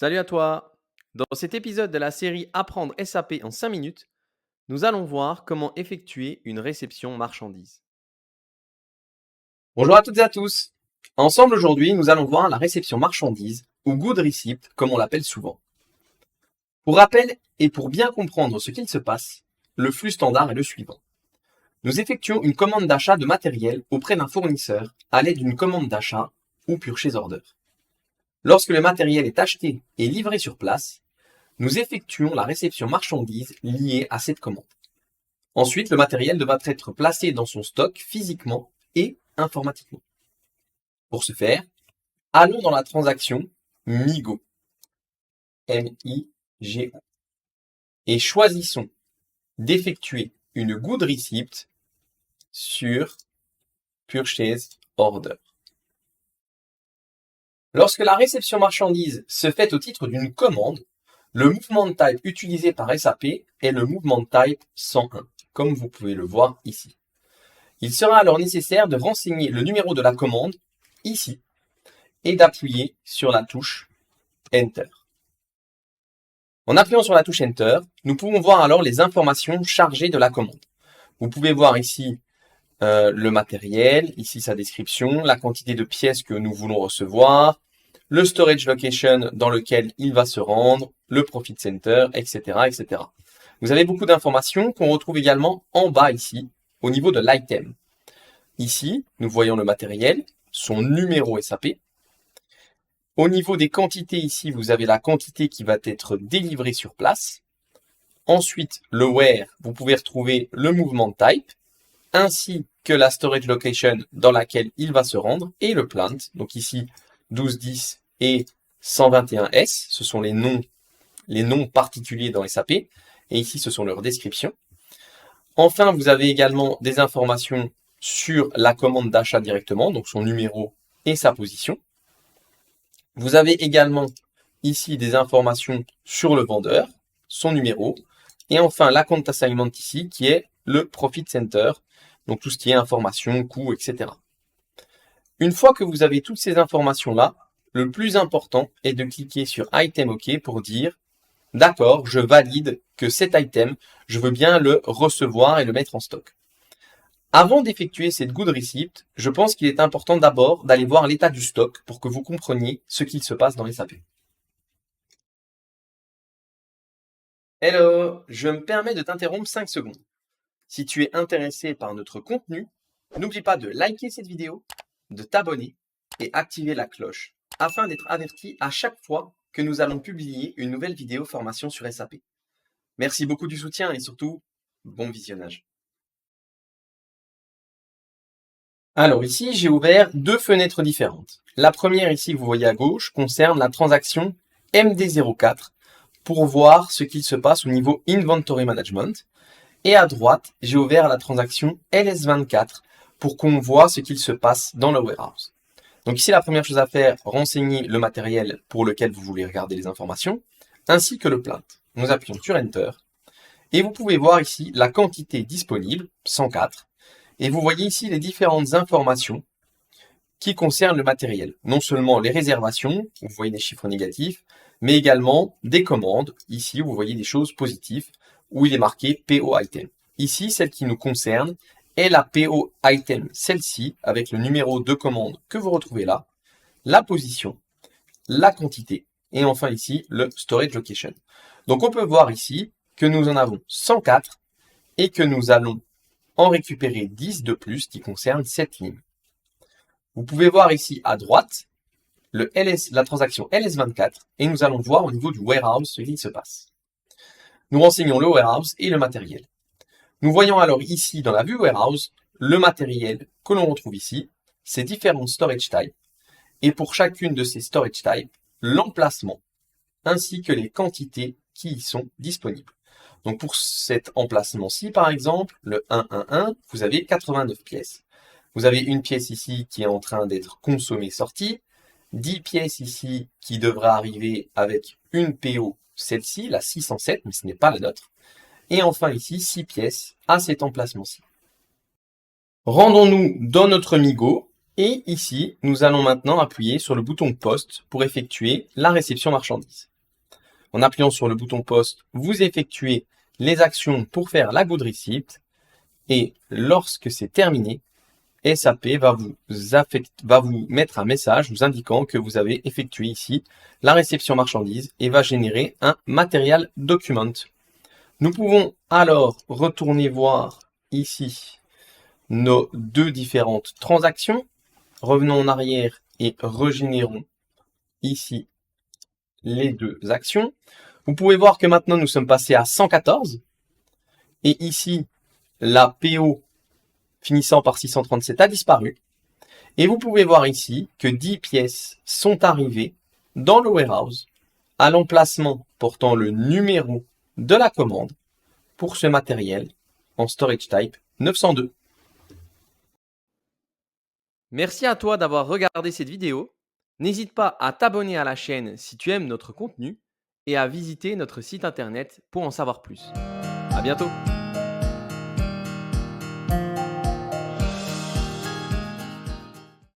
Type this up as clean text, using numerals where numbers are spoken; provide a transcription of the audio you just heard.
Salut à toi. Dans cet épisode de la série Apprendre SAP en 5 minutes, nous allons voir comment effectuer une réception marchandise. Bonjour à toutes et à tous. Ensemble aujourd'hui, nous allons voir la réception marchandise, ou good receipt, comme on l'appelle souvent. Pour rappel et pour bien comprendre ce qu'il se passe, le flux standard est le suivant. Nous effectuons une commande d'achat de matériel auprès d'un fournisseur à l'aide d'une commande d'achat ou purchase order. Lorsque le matériel est acheté et livré sur place, nous effectuons la réception marchandise liée à cette commande. Ensuite, le matériel devra être placé dans son stock physiquement et informatiquement. Pour ce faire, allons dans la transaction MIGO, M-I-G-O, et choisissons d'effectuer une good receipt sur Purchase Order. Lorsque la réception marchandise se fait au titre d'une commande, le movement type utilisé par SAP est le movement type 101, comme vous pouvez le voir ici. Il sera alors nécessaire de renseigner le numéro de la commande ici et d'appuyer sur la touche Enter. En appuyant sur la touche Enter, nous pouvons voir alors les informations chargées de la commande. Vous pouvez voir ici le matériel, ici sa description, la quantité de pièces que nous voulons recevoir, le storage location dans lequel il va se rendre, le profit center, etc., etc. Vous avez beaucoup d'informations qu'on retrouve également en bas ici, au niveau de l'item. Ici, nous voyons le matériel, son numéro SAP. Au niveau des quantités ici, vous avez la quantité qui va être délivrée sur place. Ensuite, le where, vous pouvez retrouver le movement type, ainsi que la storage location dans laquelle il va se rendre, et le plant. Donc ici, 1210 et 121S, ce sont les noms particuliers dans SAP, et ici, ce sont leurs descriptions. Enfin, vous avez également des informations sur la commande d'achat directement, donc son numéro et sa position. Vous avez également ici des informations sur le vendeur, son numéro, et enfin l'account assignment ici qui est le profit center, donc tout ce qui est information, coûts, etc. Une fois que vous avez toutes ces informations-là, le plus important est de cliquer sur Item OK pour dire « D'accord, je valide que cet item, je veux bien le recevoir et le mettre en stock ». Avant d'effectuer cette good receipt, je pense qu'il est important d'abord d'aller voir l'état du stock pour que vous compreniez ce qu'il se passe dans SAP. Hello, je me permets de t'interrompre 5 secondes. Si tu es intéressé par notre contenu, n'oublie pas de liker cette vidéo, de t'abonner et activer la cloche afin d'être averti à chaque fois que nous allons publier une nouvelle vidéo formation sur SAP. Merci beaucoup du soutien et surtout, bon visionnage. Alors ici, j'ai ouvert deux fenêtres différentes. La première ici que vous voyez à gauche concerne la transaction MD04 pour voir ce qu'il se passe au niveau Inventory Management. Et à droite, j'ai ouvert la transaction LS24 pour qu'on voit ce qu'il se passe dans le warehouse. Donc ici, la première chose à faire, renseigner le matériel pour lequel vous voulez regarder les informations, ainsi que le plant. Nous appuyons sur Enter. Et vous pouvez voir ici la quantité disponible, 104. Et vous voyez ici les différentes informations qui concernent le matériel. Non seulement les réservations, où vous voyez des chiffres négatifs, mais également des commandes. Ici, vous voyez des choses positives, où il est marqué PO item. Ici, celle qui nous concerne est la PO item, celle-ci, avec le numéro de commande que vous retrouvez là, la position, la quantité, et enfin ici, le storage location. Donc on peut voir ici que nous en avons 104 et que nous allons en récupérer 10 de plus qui concernent cette ligne. Vous pouvez voir ici à droite la transaction LS24 et nous allons voir au niveau du warehouse ce qu'il se passe. Nous renseignons le warehouse et le matériel. Nous voyons alors ici dans la vue warehouse le matériel que l'on retrouve ici, ces différents storage types, et pour chacune de ces storage types, l'emplacement ainsi que les quantités qui y sont disponibles. Donc pour cet emplacement-ci, par exemple, le 111, vous avez 89 pièces. Vous avez une pièce ici qui est en train d'être consommée sortie, 10 pièces ici qui devraient arriver avec une PO, celle-ci, la 607, mais ce n'est pas la nôtre. Et enfin ici, 6 pièces à cet emplacement-ci. Rendons-nous dans notre MIGO et ici, nous allons maintenant appuyer sur le bouton Poste pour effectuer la réception marchandise. En appuyant sur le bouton poste, vous effectuez les actions pour faire la good receipt. Et lorsque c'est terminé, SAP va vous mettre un message vous indiquant que vous avez effectué ici la réception marchandise et va générer un material document. Nous pouvons alors retourner voir ici nos deux différentes transactions. Revenons en arrière et régénérons ici les deux actions. Vous pouvez voir que maintenant nous sommes passés à 114 et ici la PO finissant par 637 a disparu. Et vous pouvez voir ici que 10 pièces sont arrivées dans le warehouse à l'emplacement portant le numéro de la commande pour ce matériel en storage type 902. Merci à toi d'avoir regardé cette vidéo. N'hésite pas à t'abonner à la chaîne si tu aimes notre contenu et à visiter notre site internet pour en savoir plus. À bientôt!